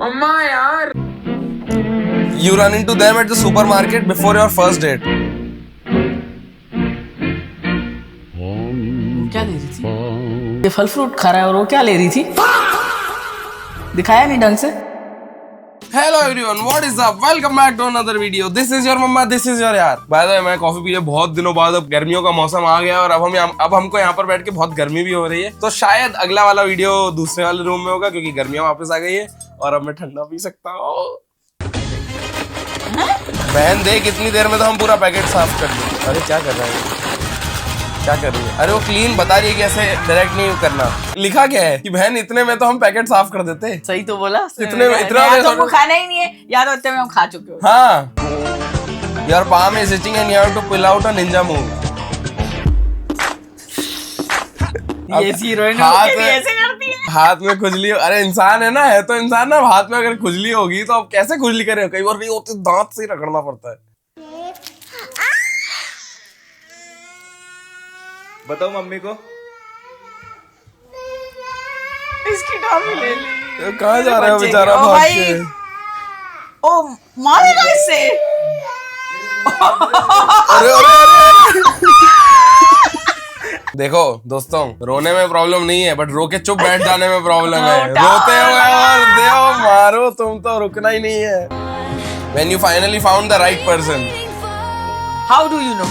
मम्मा यार। You run into them at the supermarket before your first date. क्या ले रही थी? ये फल फ्रूट खा रहा है और वो क्या ले रही थी? दिखाया नहीं ढंग से। Hello everyone, what is up? Welcome back to another video. This is your mama, this is your यार। By the way, मैं कॉफी पिए बहुत दिनों बाद, अब गर्मियों का मौसम आ गया और अब हमको यहाँ पर बैठ के बहुत गर्मी भी हो रही है, तो शायद अगला वाला वीडियो दूसरे वाले रूम में होगा क्योंकि गर्मियाँ वापस आ गई है और अब मैं ठंडा पी सकता हूँ। बहन देख, इतनी देर में तो हम पूरा पैकेट साफ कर दिए। अरे क्या कर रहा है, क्या कर रही है? अरे वो क्लीन बता रही है कि ऐसे डायरेक्ट नहीं करना। लिखा क्या है कि बहन इतने में तो हम पैकेट साफ कर देते। सही तो बोला। इतने में इतना या तो हमको खाना ही नहीं है या तो इतने में हम खा चुके हो। हाँ, your palm is itching and you have to pull out a ninja move. ये हीरोइन ऐसे करती है। हाथ में खुजली, अरे इंसान है ना, है तो इंसान ना, हाथ में अगर खुजली होगी तो अब कैसे खुजली करे? कई बार नहीं होती, दांत से ही रगड़ना पड़ता है। बताओ मम्मी को। इसकी टॉफी ले ली। कहाँ जा रहा है बेचारा भाग के? ओ मारेगा इससे। अरे अरे अरे देखो दोस्तों, रोने में प्रॉब्लम नहीं है, बट रो के चुप बैठ जाने में प्रॉब्लम है। रोते हुए और देओ मारो, तुम तो रुकना ही नहीं है। When you finally found the right person. How do you know?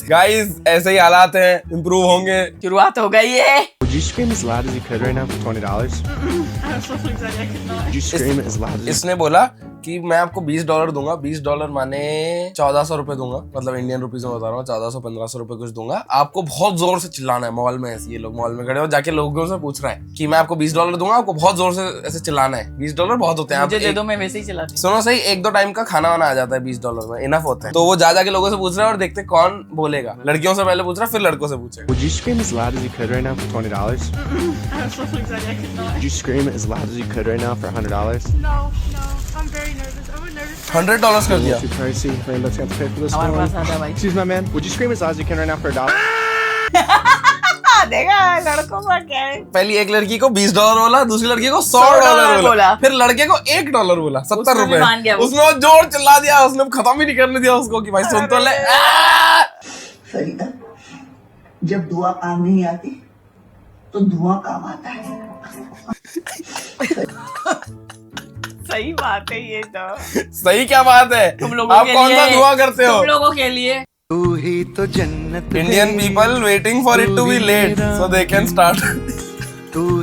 Guys, ऐसे ही हालात हैं, इम्प्रूव होंगे। शुरुआत हो गई है। Would you scream as loud as you could right now for $20? Would you scream as loud as you इसने बोला कि मैं आपको $20 दूंगा। $20 माने 1400 रुपए दूंगा, मतलब इंडियन रुपीज में बता रहा हूँ, 1400-1500 रुपए कुछ दूंगा। आपको बहुत जोर से चिल्लाना है। मॉल में ऐसे ये लोग मॉल में खड़े हो, जाके लोगों से पूछ रहा है कि मैं आपको $20 दूंगा, आपको बहुत जोर से ऐसे चिल्लाना है। $20 बहुत होते हैं। मुझे दे दो, मैं वैसे ही चलाती हूँ। सुनो सही, 1-2 टाइम का खाना वाना आ जाता है $20 में, इनफ होता है। तो वो जा के लोगों से पूछ रहा है और देखते कौन बोलेगा। लड़कियों से पहले पूछ रहा है, फिर लड़कों से पूछेगा। Would you scream as loud as you could right now for $20? Would you scream as loud as you could right now for $100? No, I'm very nervous. I'm a nervous. $100 कर दिया। Too pricey. Rainbow's got to pay for this हमारे one. पास आता है भाई। Excuse me, man. Would you scream as loud as you can right now for $1? देखा लड़कों का क्या है। पहली एक लड़की को $20 बोला, दूसरी लड़की को $100 बोला, फिर लड़के को $1 बोला, $70 उसने भी मान गया रुपए। वो। उसने वो जोर चिल्ला दिया, उसने खत्म ही नहीं करने दिया उसको कि भाई सुन तो ले। फरीदा, जब दुआ काम नहीं आती तो धुआं काम आता है। सही बात है ये तो। सही क्या बात है? तुम लोगों आप के कौन सा लिए, दुआ करते हो? तुम लोगों के लिए। तू ही तो जन्नत Indian people waiting for it to be late so they can start.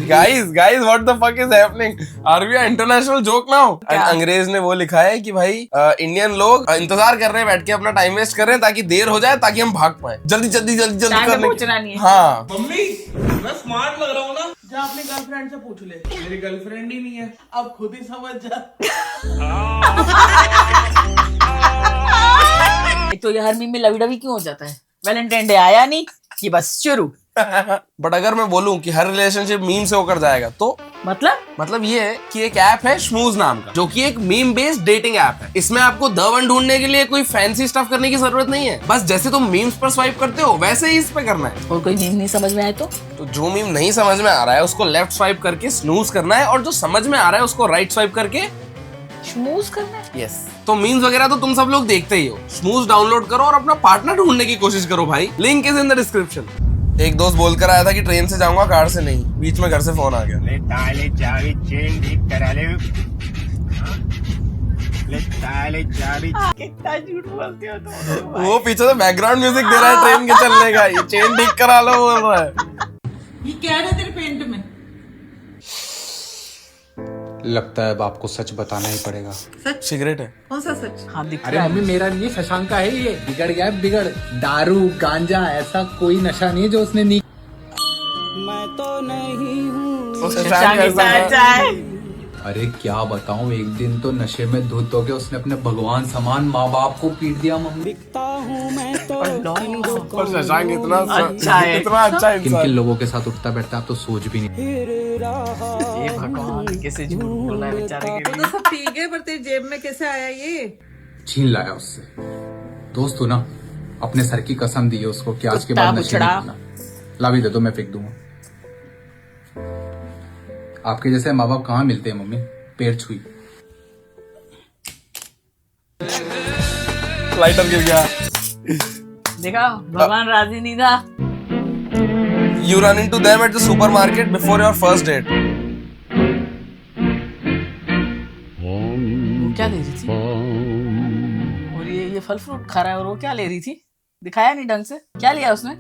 Guys, what the fuck is happening? Are we an international joke now? अंग्रेज ने वो लिखा है कि भाई इंडियन लोग इंतजार कर रहे हैं, बैठ के अपना टाइम वेस्ट कर रहे हैं ताकि देर हो जाए, ताकि हम भाग पाए। जल्दी पहुंचना नहीं है। हाँ, मम्मी मैं स्मार्ट लग रहा हूँ ना? जा अपनी गर्लफ्रेंड से पूछ ले। मेरी गर्लफ्रेंड ही नहीं है, अब खुद ही समझ जा। तो ये हर मीम में लवी डवी क्यों हो जाता है? वैलेंटाइन डे आया नहीं कि बस शुरू। बट अगर मैं बोलूं कि हर रिलेशनशिप मीम से होकर जाएगा तो मतलब ये है कि एक ऐप है स्मूज नाम का, जो कि एक मीम बेस्ड डेटिंग ऐप है। इसमें आपको द वन ढूंढने के लिए कोई फैंसी स्टफ करने की जरूरत नहीं है। बस जैसे तुम मीम्स पर स्वाइप करते हो वैसे ही इस पे करना है। और कोई मीम नहीं समझ में आए तो जो मीम नहीं समझ में आ रहा है उसको लेफ्ट स्वाइप करके स्नूज करना है, और जो समझ में आ रहा है उसको राइट स्वाइप करके स्मूज करना है। यस। तो मीम्स वगैरह तो तुम सब लोग देखते ही हो। स्मूज डाउनलोड करो और अपना पार्टनर ढूंढने की कोशिश करो भाई। Link is in the description. एक दोस्त बोल कर आया था कि ट्रेन से जाऊंगा, कार से नहीं। बीच में घर से फोन आ गया। ताले चाबी चेन ठीक करा ले। ताले चाबी। कितना झूठ बोलते हो तुम। वो पीछे से बैकग्राउंड म्यूजिक दे रहा है ट्रेन के चलने का। ये चेन ठीक करा लो बोल रहा है। ये क्या है तेरे पेंट में? लगता है अब आपको सच बताना ही पड़ेगा। सिगरेट है। कौन सा सच? हाँ दिख अरे रहा है। मम्मी, मेरा नहीं, शशांक का है ये। बिगड़ गया है, बिगड़। दारू गांजा ऐसा कोई नशा नहीं जो उसने नहीं। तो शशांक के साथ जाए। अरे क्या बताऊं, एक दिन तो नशे में धुत होके उसने अपने भगवान समान माँ बाप को पीट दिया। मम्मी और शशांक इतना अच्छा है। इतना अच्छा किन इंसान। किन लोगों के साथ उठता बैठता आप तो सोच भी नहीं। ये भगवान कैसे झूठ बोल रहा है बेचारे के तो लिए। सब ठीक है, पर तेरी जेब में कैसे आया ये? छीन लाया उससे। दोस्त हो ना, अपने सर की कसम दी है उसको कि आज के बाद नशे नहीं करना। ला भी दे दो, मैं फेंक दूंगा। आपके जैसे माँ बाप कहाँ मिलते हैं मम्मी, पैर छुई। लाइटर गिर गया। देखा, भगवान राजी नहीं था। You run into them at the supermarket before your first date. वो क्या ले रही थी? और ये फल फ्रूट खा रहा है और वो क्या ले रही थी? दिखाया नहीं ढंग से। क्या लिया उसने?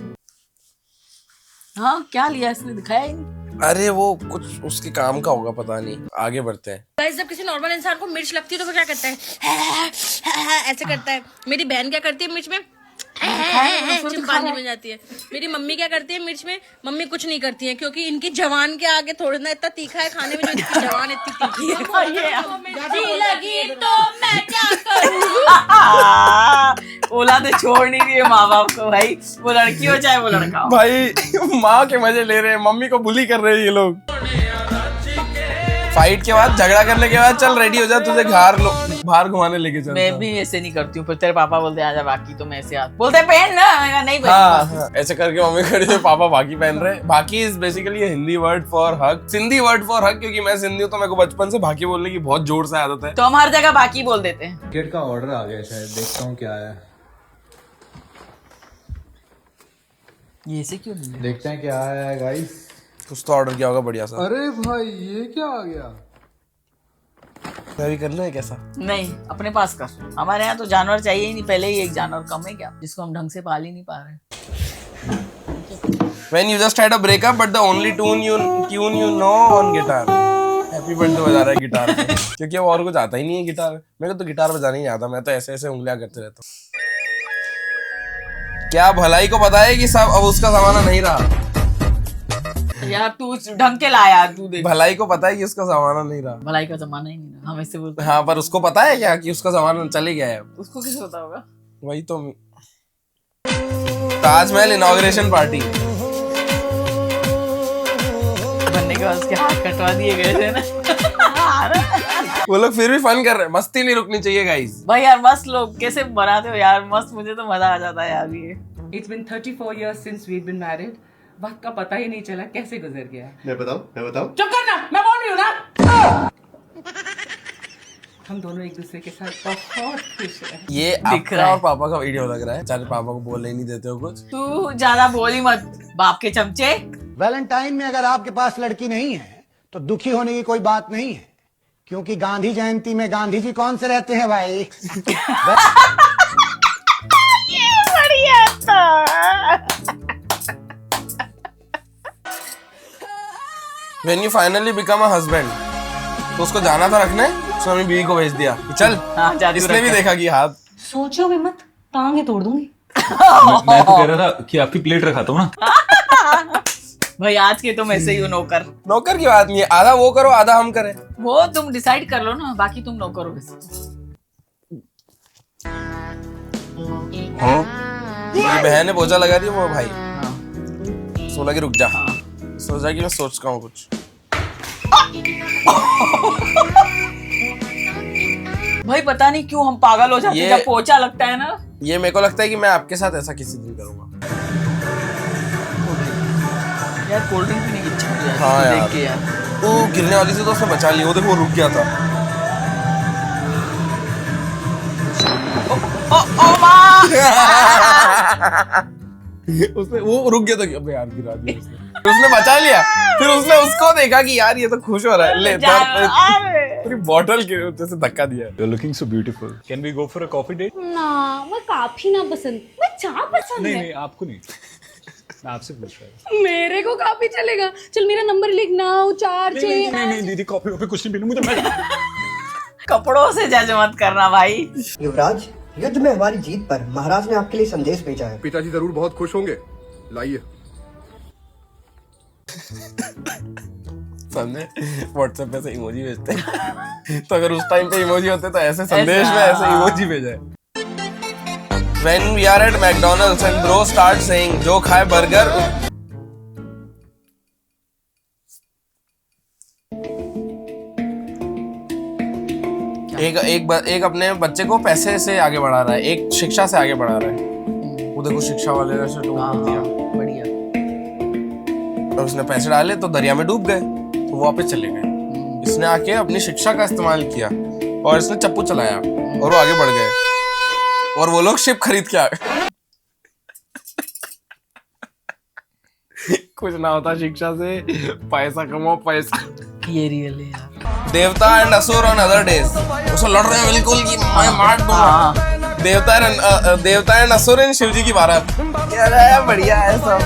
हाँ, क्या लिया इसने? दिखाया ही नहीं। अरे वो कुछ उसके काम का होगा, पता नहीं। आगे बढ़ते हैं। गाइस, जब किसी नॉर्मल इंसान को मिर्च लगती है तो वो क्या करता है? ऐसे करता है। मेरी बहन क्या करती है मिर्च में? चिंपांजी बन जाती है। मेरी मम्मी क्या करती है मिर्च में? मम्मी कुछ नहीं करती है, क्योंकि इनकी जवान के आगे थोड़ा ना इतना तीखा है खाने में, जो इनकी जवान इतनी तीखी है। लगी तो मैं क्या करूं? औलाद छोड़ नहीं रही है माँ बाप को भाई, वो लड़की हो चाहे वो लड़का हो। भाई माँ के मजे ले रहे हैं, मम्मी को बुली कर रहे हैं ये लोग। फाइट के बाद, झगड़ा करने के बाद, चल रेडी हो जा, तुझे बाहर घुमाने लेके चलता। मैं भी ऐसे नहीं करती हूँ, फिर तेरे पापा बोलते आजा बाकी, तो मैं ऐसे बोलते पहन ना, मैं कहा, नहीं हाँ, ऐसे करके मम्मी खड़ी है, पापा बाकी पहन रहे। बाकी is basically Hindi word for हक, सिंधी वर्ड फॉर हक, क्योंकि मैं सिंधी हूँ तो मेरे को बचपन से बाकी बोलने की बहुत जोर से आदत है। तो हम हर जगह बाकी बोल देते हैं। टिकट का ऑर्डर आ गया शायद, देखता हूँ क्या है। ये ऐसे क्यों नहीं? देखते हैं क्या है गाइस। कुछ तो ऑर्डर किया होगा बढ़िया सा। अरे भाई ये क्या आ गया? मैं भी कर लूं कैसा? नहीं, अपने पास कर। हमारे यहाँ तो जानवर चाहिए ही नहीं, पहले ही एक जानवर कम है क्या, जिसको हम ढंग से पाल ही नहीं पा रहे। When you just had a breakup, but the only tune you know on guitar. Happy birthday बजा रहा है गिटार पे, क्योंकि वो और कुछ आता ही नहीं है गिटार। मेरे को तो गिटार बजाना ही नहीं आता, मैं तो ऐसे ऐसे उंगलियां करते रहता हूँ। क्या भलाई को पता है कि सब अब उसका जमाना नहीं रहा। यार तू ढंग के ला यार, तू देख। भलाई को पता है कि उसका जमाना नहीं रहा। भलाई का जमाना ही नहीं रहा, हम ऐसे बोलते हैं। हाँ, पर उसको पता है क्या कि उसका जमाना चले गया है। उसको कैसे पता होगा? वही तो। ताजमहल इनॉग्रेशन पार्टी बनने के बाद उसके हाथ कटवा दिए गए थे ना। वो लोग फिर भी फन कर रहे हैं, मस्ती नहीं रुकनी चाहिए गाइस। भाई यार मस्त लोग कैसे बनाते हो यार, मस्त, मुझे तो मजा आ जाता है यार। ये It's been 34 years since we've been married. वक्त का पता ही नहीं चला कैसे गुजर गया। मैं बताऊं? चुप करना, मैं बोल रही हूँ ना। हम दोनों एक दूसरे के साथ बहुत खुश हैं। ये आपका और पापा का वीडियो लग रहा है। चाहे पापा को बोलने ही नहीं देते हो कुछ। तू ज्यादा बोल ही मत, बाप के चमचे। वैलेंटाइन में अगर आपके पास लड़की नहीं है तो दुखी होने की कोई बात नहीं है, क्योंकि गांधी जयंती में गांधी जी कौन से रहते हैं भाई। ये बढ़िया था। When you finally become a husband, तो उसको जाना था रखने, उसने अपनी बीवी को भेज दिया कि चल। हाँ, इसने भी देखा कि हाथ। सोचो भी मत, टांगे तोड़ दूंगी। मैं तो कह रहा था कि आपकी प्लेट रखा था ना। भाई आज के तुम ऐसे ही हो नौकर। नौकर की बात नहीं है, आधा वो करो आधा हम करें। वो तुम डिसाइड कर लो ना, बाकी तुम नौकर हो वैसे। ये बहन ने पोछा लगा दिया, वो भाई सोना की रुक जा। सोचा कि मैं सोचता हूँ कुछ। भाई पता नहीं क्यों हम पागल हो जाते हैं जब पोछा लगता है ना। ये मेरे को लगता है कि मैं आपके साथ ऐसा किसी दिन करूंगा। यार कोल्ड ड्रिंक पीने की इच्छा हो जाती है। हाँ देख के यार। वो गिरने वाली से तो उसने बचा लिया, वो देखो वो रुक गया था। उसने वो रुक गया था कि अबे यार गिरा दिया उसने बचा लिया। फिर उसने उसको देखा कि यार ये तो खुश हो रहा है, ले पूरी बॉटल के जैसे धक्का दिया। You're looking so beautiful. Can we go for a coffee date? ना, मैं कॉफी ना पसंद, मैं चाय पसंद है। नहीं आपको नहीं, मैं आपसे पूछ रहा हूँ। मेरे को कॉफी चलेगा। चल मेरा नंबर लिख, 946। नहीं दीदी, कॉफी वॉफी कुछ नहीं पीनी मुझे। कपड़ों से जज मत करना भाई। युवराज, युद्ध में हमारी जीत पर महाराज ने आपके लिए संदेश भेजा है। पिताजी जरूर बहुत खुश होंगे, लाइए। समझे, व्हाट्सएप पे से इमोजी भेजते हैं। तो अगर उस टाइम पे इमोजी होते तो ऐसे संदेश में ऐसे इमोजी भेजा है। When we are at McDonald's and bro start saying जो खाए बर्गर, एक अपने बच्चे को पैसे से आगे बढ़ा रहा है, एक शिक्षा से आगे बढ़ा रहा है। वो देखो शिक्षा वाले ने दिया, बढ़िया। और उसने पैसे डाले तो दरिया में डूब गए। तो वो वापस चले गए। इसने आके अपनी शिक्षा का इस्तेमाल किया और इसने चप्पू चलाया और वो आगे बढ़ गए और वो लोग शिप खरीद के आ गए। कुछ ना होता शिक्षा से, पैसा कमाओ पैसा। ये रियल है यार। देवता एंड असुर ऑन अदर डेज, उसको लड़ रहे हैं बिल्कुल कि मैं मार दूंगा। देवता एंड असुर इन शिव जी की बारात। क्या बढ़िया है सब।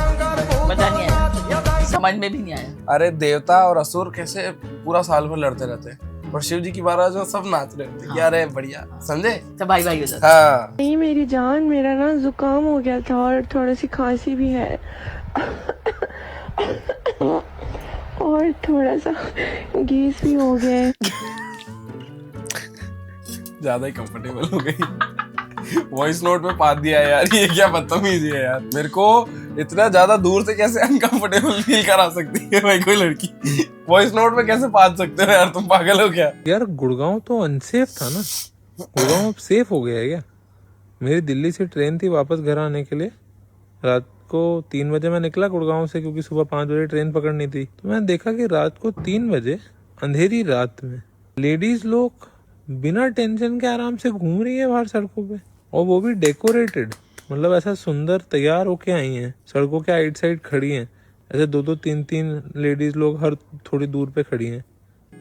मजा नहीं आया, समझ में भी नहीं आया। अरे देवता और असुर कैसे पूरा साल भर लड़ते रहते हैं और शिव जी की बारात जो सब नाच रहे होते हैं। यार है बढ़िया, समझे? सब भाई भाई हो जाते। हाँ। नहीं मेरी जान, मेरा ना जुकाम हो गया था और थोड़ी सी खांसी भी है और थोड़ा सा गैस भी हो गया है। ज्यादा ही कंफर्टेबल हो गई। वॉइस नोट में पात दिया यार, ये क्या बदतमीजी है यार। मेरे को इतना ज्यादा दूर से कैसे अनकंफर्टेबल फील करा सकती है भाई कोई लड़की? वॉइस नोट में कैसे पात सकते हो यार, तुम पागल हो क्या? यार गुड़गांव तो अनसेफ था ना, गुड़गांव अब सेफ हो गया है क्या? मेरी दिल्ली से ट्रेन थी वापस घर आने के लिए। रात को 3 बजे मैं निकला गुड़गांव से, क्योंकि सुबह 5 बजे ट्रेन पकड़नी थी। तो मैंने देखा कि रात को 3 बजे अंधेरी रात में लेडीज लोग बिना टेंशन के आराम से घूम रही है बाहर सड़कों पे, और वो भी डेकोरेटेड। मतलब ऐसा सुंदर तैयार होके आई हैं, सड़कों के आइट साइड खड़ी हैं, ऐसे 2-2 3-3 लेडीज लोग हर थोड़ी दूर पे खड़ी हैं।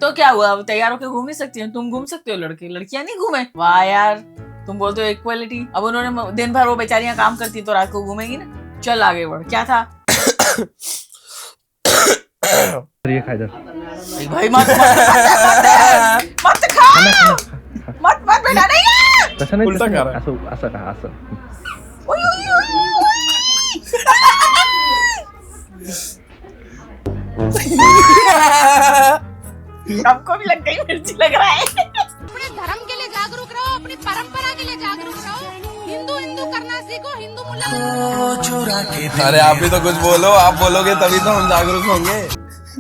तो क्या हुआ, अब तैयार होके घूम ही सकती हैं, तुम घूम सकते हो, लड़के लड़कियां नहीं घूमे? वाह यार, तुम बोलते हो इक्वालिटी। अब उन्होंने दिन भर वो बेचारियां काम करती तो रात को घूमेंगी ना। चल आगे बढ़, क्या था? ये खा इधर भाई मत खा, मत बेटा, नहीं उल्टा कर रहा है। असं कहा असं। सबको भी लग गई मिर्ची लग रहा है। अपने धर्म के लिए जागरूक रहो, अपनी परंपरा के लिए जागरूक रहो। हिंदू हिंदू करना सीखो, हिंदू मुल्ला। अरे आप भी तो कुछ बोलो, आप बोलोगे तभी तो हम जागरूक होंगे।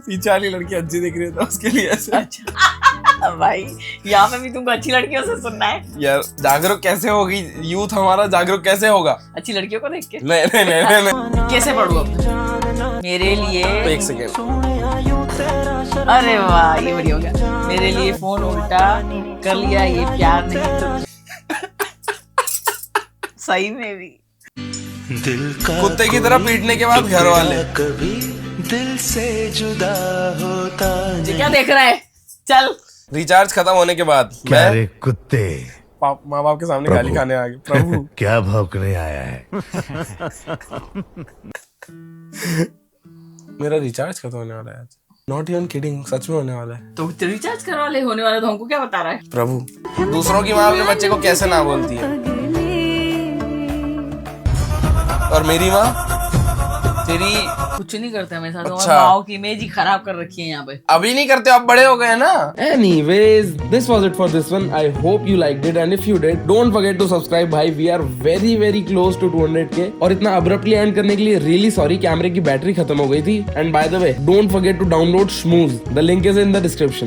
पीछे वाली लड़की अच्छी दिख रही है तो उसके लिए ऐसे। अच्छा भाई, यहाँ पे भी तुमको अच्छी लड़कियों से सुनना है यार? जागरूक कैसे होगी यूथ हमारा, जागरूक कैसे होगा? अच्छी लड़कियों को देख के? नहीं। कैसे पढ़ूं अब? मेरे लिए तो 1 सेकेंड। अरे वाह, ये बढ़िया हो गया। मेरे लिए फोन उल्टा कर लिया, ये प्यार नहीं तो सही में भी। कुत्ते की तरह पीटने के बाद घर वाले कभी दिल से जुदा होता नहीं। क्या देख रहा है? चल। रिचार्ज खत्म होने के बाद मैं कुत्ते माँ बाप के सामने गाली खाने आ गए। प्रभु क्या भौंकने आया है? मेरा रिचार्ज खत्म होने वाला है आज। नॉट इवन किडिंग, सच में होने वाला है। तो रिचार्ज करवा ले, होने वाला तो हमको क्या बता रहा है? प्रभु, दूसरों की माँ अपने बच्चे को कैसे ना बोलती है, और मेरी माँ तेरी कुछ नहीं करता मेरे साथ। अच्छा। माँ की इमेज ही खराब कर रखी है यहाँ पे। अभी नहीं करते, अब बड़े हो गए ना। Anyways, this was it for this one. I hope you liked it, and if you did, don't forget to subscribe भाई। We are very close to 200K। और इतना abruptly end करने के लिए really sorry, कैमरे की बैटरी खत्म हो गई थी। And by the way, don't forget to download Schmooze. The link is in the description.